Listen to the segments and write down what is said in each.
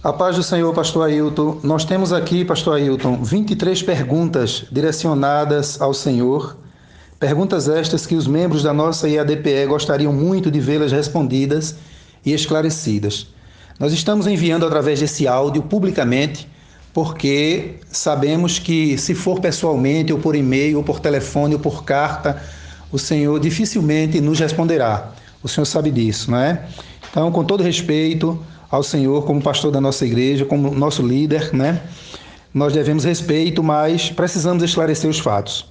A paz do Senhor, pastor Ailton. Nós temos aqui, pastor Ailton, 23 perguntas direcionadas ao Senhor. Perguntas estas que os membros da nossa IADPE gostariam muito de vê-las respondidas e esclarecidas. Nós estamos enviando através desse áudio publicamente, porque sabemos que se for pessoalmente, ou por e-mail, ou por telefone, ou por carta, o Senhor dificilmente nos responderá. O Senhor sabe disso, não é? Então, com todo respeito ao Senhor, como pastor da nossa igreja, como nosso líder, né? Nós devemos respeito, mas precisamos esclarecer os fatos.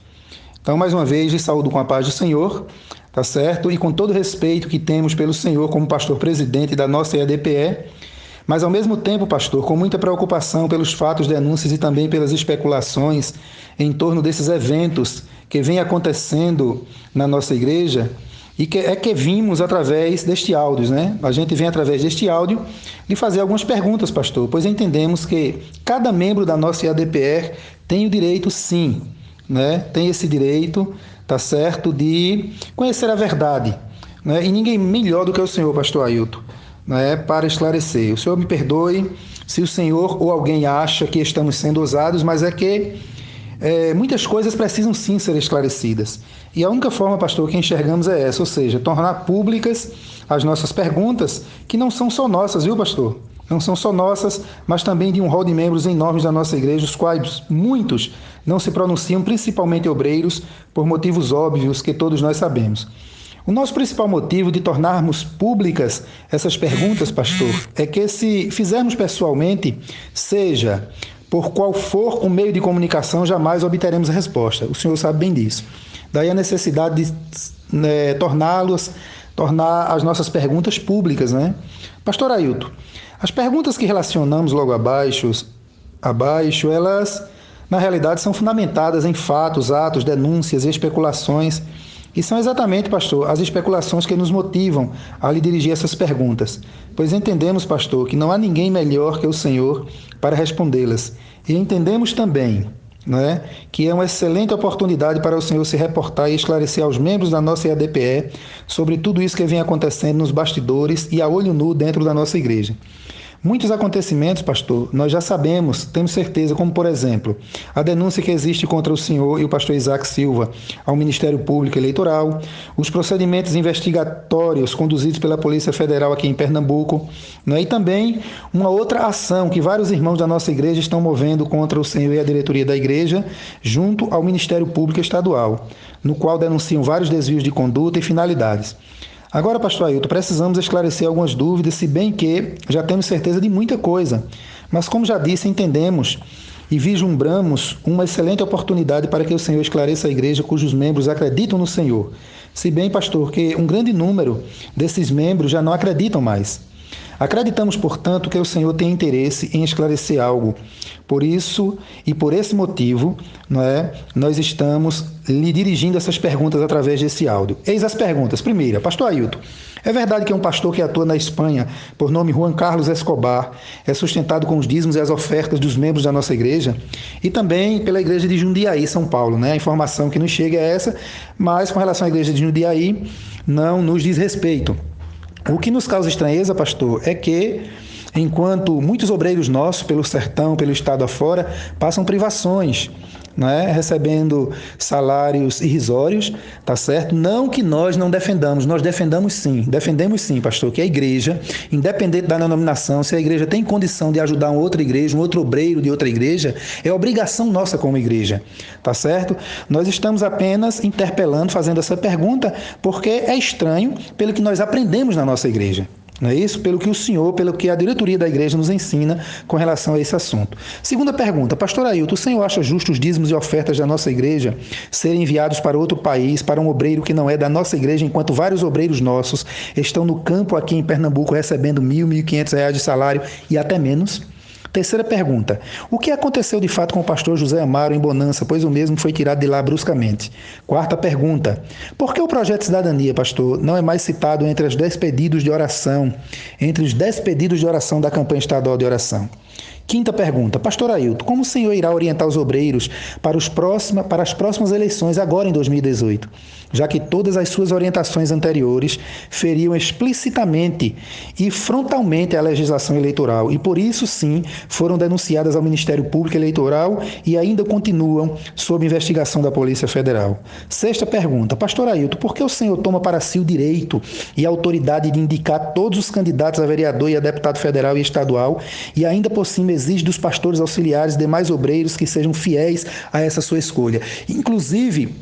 Então, mais uma vez, lhe saúdo com a paz do Senhor, tá certo? E com todo o respeito que temos pelo Senhor como pastor presidente da nossa IADPE, mas ao mesmo tempo, pastor, com muita preocupação pelos fatos, denúncias e também pelas especulações em torno desses eventos que vêm acontecendo na nossa igreja, e que vimos através deste áudio, né? A gente vem através deste áudio lhe fazer algumas perguntas, pastor, pois entendemos que cada membro da nossa IADPR tem o direito, sim, né? Tem esse direito, tá certo, de conhecer a verdade, né? E ninguém melhor do que o senhor, pastor Ailton, né? Para esclarecer. O senhor me perdoe se o senhor ou alguém acha que estamos sendo ousados, mas é que muitas coisas precisam sim ser esclarecidas. E a única forma, pastor, que enxergamos é essa, ou seja, tornar públicas as nossas perguntas, que não são só nossas, viu, pastor? Não são só nossas, mas também de um rol de membros enormes da nossa igreja, os quais muitos não se pronunciam, principalmente obreiros, por motivos óbvios que todos nós sabemos. O nosso principal motivo de tornarmos públicas essas perguntas, pastor, é que se fizermos pessoalmente, seja por qual for o meio de comunicação, jamais obteremos a resposta. O senhor sabe bem disso. Daí a necessidade de tornar as nossas perguntas públicas, né? Pastor Ailton, as perguntas que relacionamos logo abaixo, elas, na realidade, são fundamentadas em fatos, atos, denúncias e especulações. E são exatamente, pastor, as especulações que nos motivam a lhe dirigir essas perguntas, pois entendemos, pastor, que não há ninguém melhor que o Senhor para respondê-las. E entendemos também, né, que é uma excelente oportunidade para o Senhor se reportar e esclarecer aos membros da nossa IADPE sobre tudo isso que vem acontecendo nos bastidores e a olho nu dentro da nossa igreja. Muitos acontecimentos, pastor, nós já sabemos, temos certeza, como por exemplo, a denúncia que existe contra o senhor e o pastor Isaac Silva ao Ministério Público Eleitoral, os procedimentos investigatórios conduzidos pela Polícia Federal aqui em Pernambuco, né? E também uma outra ação que vários irmãos da nossa igreja estão movendo contra o senhor e a diretoria da igreja, junto ao Ministério Público Estadual, no qual denunciam vários desvios de conduta e finalidades. Agora, pastor Ailton, precisamos esclarecer algumas dúvidas, se bem que já temos certeza de muita coisa. Mas, como já disse, entendemos e vislumbramos uma excelente oportunidade para que o Senhor esclareça a igreja cujos membros acreditam no Senhor. Se bem, pastor, que um grande número desses membros já não acreditam mais. Acreditamos, portanto, que o Senhor tem interesse em esclarecer algo. Por isso e por esse motivo, nós estamos lhe dirigindo essas perguntas através desse áudio. Eis as perguntas. Primeira, pastor Ailton, é verdade que é um pastor que atua na Espanha, por nome Juan Carlos Escobar, é sustentado com os dízimos e as ofertas dos membros da nossa igreja e também pela igreja de Jundiaí, São Paulo, né? A informação que nos chega é essa, mas com relação à igreja de Jundiaí, não nos diz respeito. O que nos causa estranheza, pastor, é que, enquanto muitos obreiros nossos, pelo sertão, pelo estado afora, passam privações, né, recebendo salários irrisórios, tá certo? Não que nós não defendamos, nós defendemos sim, pastor, que a igreja, independente da denominação, se a igreja tem condição de ajudar uma outra igreja, um outro obreiro de outra igreja, é obrigação nossa como igreja, tá certo? Nós estamos apenas interpelando, fazendo essa pergunta, porque é estranho pelo que nós aprendemos na nossa igreja. Não é isso? Pelo que o senhor, pelo que a diretoria da igreja nos ensina com relação a esse assunto. Segunda pergunta, pastor Ailton, o senhor acha justo os dízimos e ofertas da nossa igreja serem enviados para outro país, para um obreiro que não é da nossa igreja, enquanto vários obreiros nossos estão no campo aqui em Pernambuco recebendo R$ 1.000, R$ 1.500 de salário e até menos? Terceira pergunta, o que aconteceu de fato com o pastor José Amaro em Bonança, pois o mesmo foi tirado de lá bruscamente? Quarta pergunta, por que o projeto Cidadania, pastor, não é mais citado entre os 10 pedidos de oração, da campanha estadual de oração? Quinta pergunta. Pastor Ailton, como o senhor irá orientar os obreiros para as próximas eleições agora em 2018? Já que todas as suas orientações anteriores feriam explicitamente e frontalmente a legislação eleitoral e, por isso, sim, foram denunciadas ao Ministério Público Eleitoral e ainda continuam sob investigação da Polícia Federal. Sexta pergunta. Pastor Ailton, por que o senhor toma para si o direito e a autoridade de indicar todos os candidatos a vereador e a deputado federal e estadual e ainda por cima exige dos pastores auxiliares e demais obreiros que sejam fiéis a essa sua escolha? Inclusive,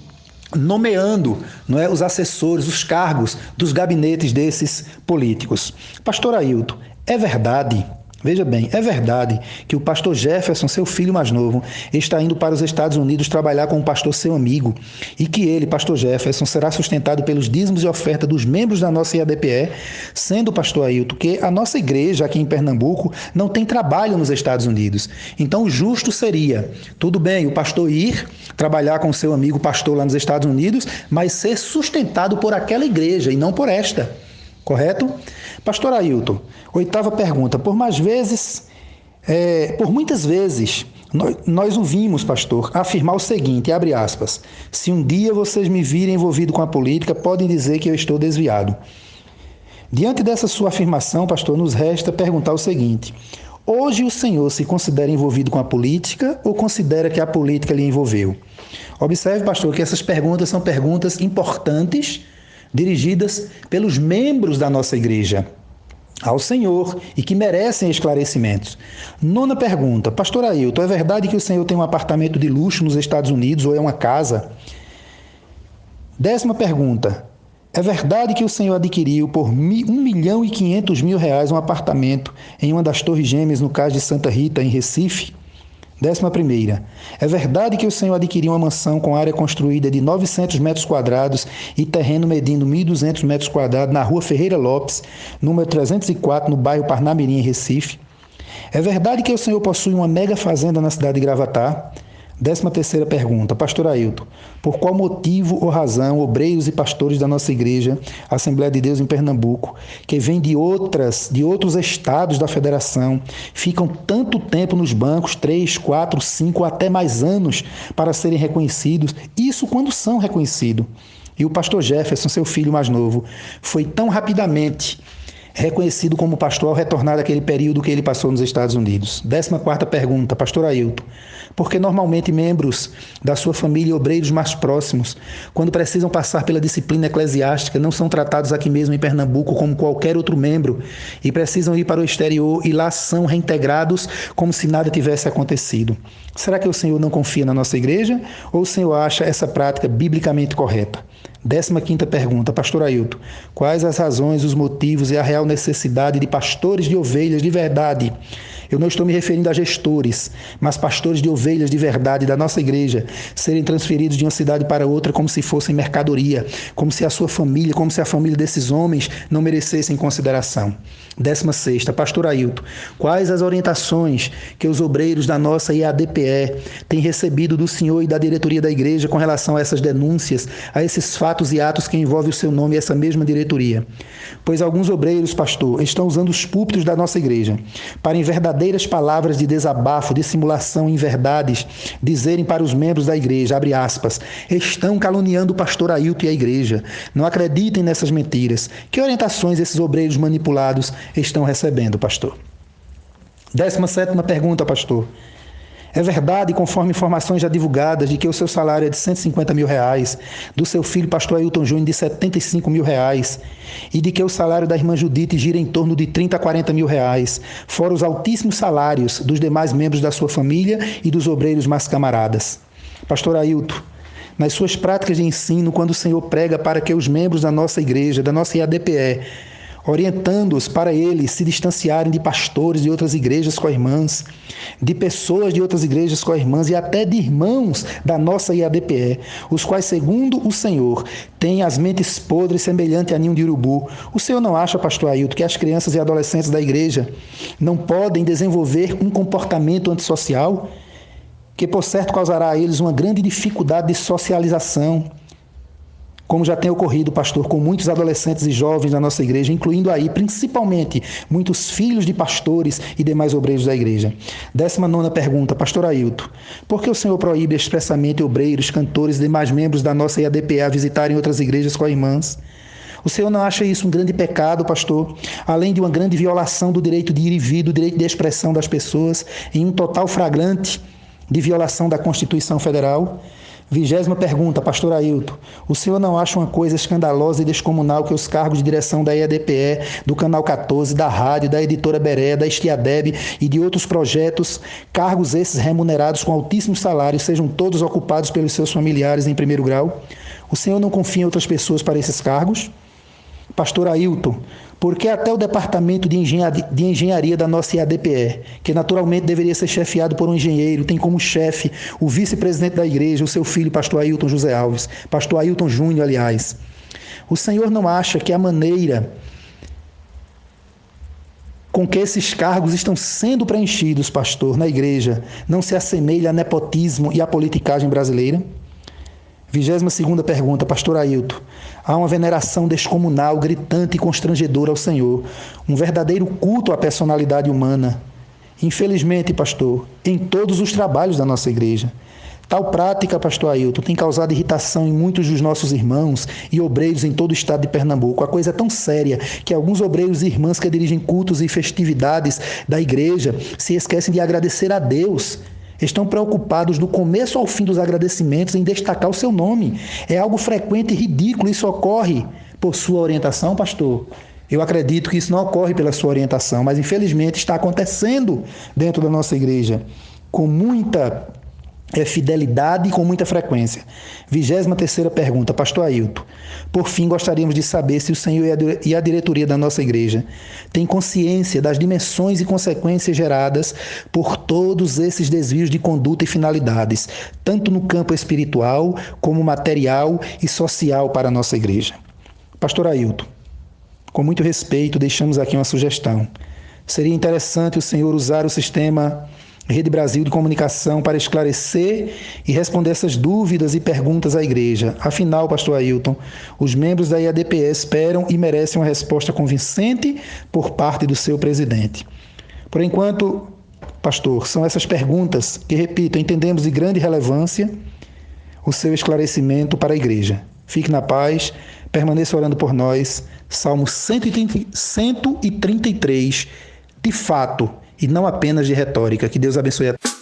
nomeando, não é, os assessores, os cargos dos gabinetes desses políticos. Pastor Ailton, é verdade, veja bem, é verdade que o pastor Jefferson, seu filho mais novo, está indo para os Estados Unidos trabalhar com um pastor seu amigo e que ele, pastor Jefferson, será sustentado pelos dízimos e oferta dos membros da nossa IADPE, sendo, pastor Ailton, que a nossa igreja aqui em Pernambuco não tem trabalho nos Estados Unidos. Então, o justo seria, tudo bem, o pastor ir trabalhar com seu amigo pastor lá nos Estados Unidos, mas ser sustentado por aquela igreja e não por esta. Correto? Pastor Ailton, oitava pergunta. Por muitas vezes, nós ouvimos, pastor, afirmar o seguinte, abre aspas, se um dia vocês me virem envolvido com a política, podem dizer que eu estou desviado. Diante dessa sua afirmação, pastor, nos resta perguntar o seguinte, hoje o senhor se considera envolvido com a política ou considera que a política lhe envolveu? Observe, pastor, que essas perguntas são perguntas importantes, dirigidas pelos membros da nossa igreja ao Senhor e que merecem esclarecimentos. Nona pergunta. Pastor Ailton, é verdade que o senhor tem um apartamento de luxo nos Estados Unidos ou é uma casa? Décima pergunta. É verdade que o senhor adquiriu por R$1.500.000 um apartamento em uma das Torres Gêmeas no Cais de Santa Rita, em Recife? 11ª. É verdade que o senhor adquiriu uma mansão com área construída de 900 metros quadrados e terreno medindo 1.200 metros quadrados na rua Ferreira Lopes, número 304, no bairro Parnamirim, em Recife? É verdade que o senhor possui uma mega fazenda na cidade de Gravatá? 13ª pergunta. Pastor Ailton, por qual motivo ou razão obreiros e pastores da nossa igreja, Assembleia de Deus em Pernambuco, que vêm de outros estados da federação, ficam tanto tempo nos bancos, 3, 4, 5, até mais anos, para serem reconhecidos? Isso quando são reconhecidos. E o pastor Jefferson, seu filho mais novo, foi tão rapidamente reconhecido como pastor ao retornar daquele período que ele passou nos Estados Unidos. 14ª pergunta, pastor Ailton, porque normalmente membros da sua família e obreiros mais próximos, quando precisam passar pela disciplina eclesiástica, não são tratados aqui mesmo em Pernambuco como qualquer outro membro e precisam ir para o exterior e lá são reintegrados como se nada tivesse acontecido? Será que o senhor não confia na nossa igreja ou o senhor acha essa prática biblicamente correta? 15ª pergunta, pastor Ailton, quais as razões, os motivos e a real necessidade de pastores de ovelhas de verdade? Eu não estou me referindo a gestores, mas pastores de ovelhas de verdade da nossa igreja serem transferidos de uma cidade para outra como se fossem mercadoria, como se a sua família, como se a família desses homens não merecessem consideração. 16ª, pastor Ailton, quais as orientações que os obreiros da nossa IADPE têm recebido do senhor e da diretoria da igreja com relação a essas denúncias, a esses fatos e atos que envolvem o seu nome e essa mesma diretoria? Pois alguns obreiros, pastor, estão usando os púlpitos da nossa igreja para, em verdadeiras palavras de desabafo, de simulação em verdades, dizerem para os membros da igreja, abre aspas, estão caluniando o pastor Ailton e a igreja. Não acreditem nessas mentiras. Que orientações esses obreiros manipulados estão recebendo, pastor? 17ª pergunta, pastor. É verdade, conforme informações já divulgadas, de que o seu salário é de R$150.000, do seu filho, pastor Ailton Júnior, de R$75.000, e de que o salário da irmã Judite gira em torno de R$30 a R$40.000, fora os altíssimos salários dos demais membros da sua família e dos obreiros mais camaradas? Pastor Ailton, nas suas práticas de ensino, quando o senhor prega para que os membros da nossa igreja, da nossa IADPE, orientando-os para eles se distanciarem de pastores de outras igrejas co-irmãs, de pessoas de outras igrejas co-irmãs e até de irmãos da nossa IADPE, os quais, segundo o Senhor, têm as mentes podres semelhante a ninho de urubu. O senhor não acha, pastor Ailton, que as crianças e adolescentes da igreja não podem desenvolver um comportamento antissocial, que por certo causará a eles uma grande dificuldade de socialização, como já tem ocorrido, pastor, com muitos adolescentes e jovens da nossa igreja, incluindo aí, principalmente, muitos filhos de pastores e demais obreiros da igreja. 19ª pergunta, pastor Ailton, por que o senhor proíbe expressamente obreiros, cantores e demais membros da nossa IADPE a visitarem outras igrejas com as irmãs? O senhor não acha isso um grande pecado, pastor? Além de uma grande violação do direito de ir e vir, do direito de expressão das pessoas, em um total flagrante de violação da Constituição Federal? 20ª pergunta, pastor Ailton, o senhor não acha uma coisa escandalosa e descomunal que os cargos de direção da IADPE, do Canal 14, da rádio, da editora Beré, da Estiadeb e de outros projetos, cargos esses remunerados com altíssimos salários, sejam todos ocupados pelos seus familiares em primeiro grau? O senhor não confia em outras pessoas para esses cargos? Pastor Ailton, por que até o departamento de engenharia da nossa IADPE, que naturalmente deveria ser chefiado por um engenheiro, tem como chefe o vice-presidente da igreja, o seu filho, pastor Ailton José Alves, pastor Ailton Júnior, aliás. O senhor não acha que a maneira com que esses cargos estão sendo preenchidos, pastor, na igreja, não se assemelha a nepotismo e a politicagem brasileira? 22ª pergunta, pastor Ailton. Há uma veneração descomunal, gritante e constrangedora ao Senhor, um verdadeiro culto à personalidade humana. Infelizmente, pastor, em todos os trabalhos da nossa igreja. Tal prática, pastor Ailton, tem causado irritação em muitos dos nossos irmãos e obreiros em todo o estado de Pernambuco. A coisa é tão séria que alguns obreiros e irmãs que dirigem cultos e festividades da igreja se esquecem de agradecer a Deus. Estão preocupados do começo ao fim dos agradecimentos em destacar o seu nome. É algo frequente e ridículo. Isso ocorre por sua orientação, pastor? Eu acredito que isso não ocorre pela sua orientação, mas infelizmente está acontecendo dentro da nossa igreja com muita fidelidade e com muita frequência. 23ª pergunta, pastor Ailton. Por fim, gostaríamos de saber se o senhor e a diretoria da nossa igreja têm consciência das dimensões e consequências geradas por todos esses desvios de conduta e finalidades, tanto no campo espiritual como material e social para a nossa igreja. Pastor Ailton, com muito respeito, deixamos aqui uma sugestão. Seria interessante o senhor usar o sistema Rede Brasil de Comunicação para esclarecer e responder essas dúvidas e perguntas à igreja. Afinal, pastor Ailton, os membros da IADPE esperam e merecem uma resposta convincente por parte do seu presidente. Por enquanto, pastor, são essas perguntas que, repito, entendemos de grande relevância o seu esclarecimento para a igreja. Fique na paz, permaneça orando por nós. Salmo 133, de fato, e não apenas de retórica. Que Deus abençoe a todos.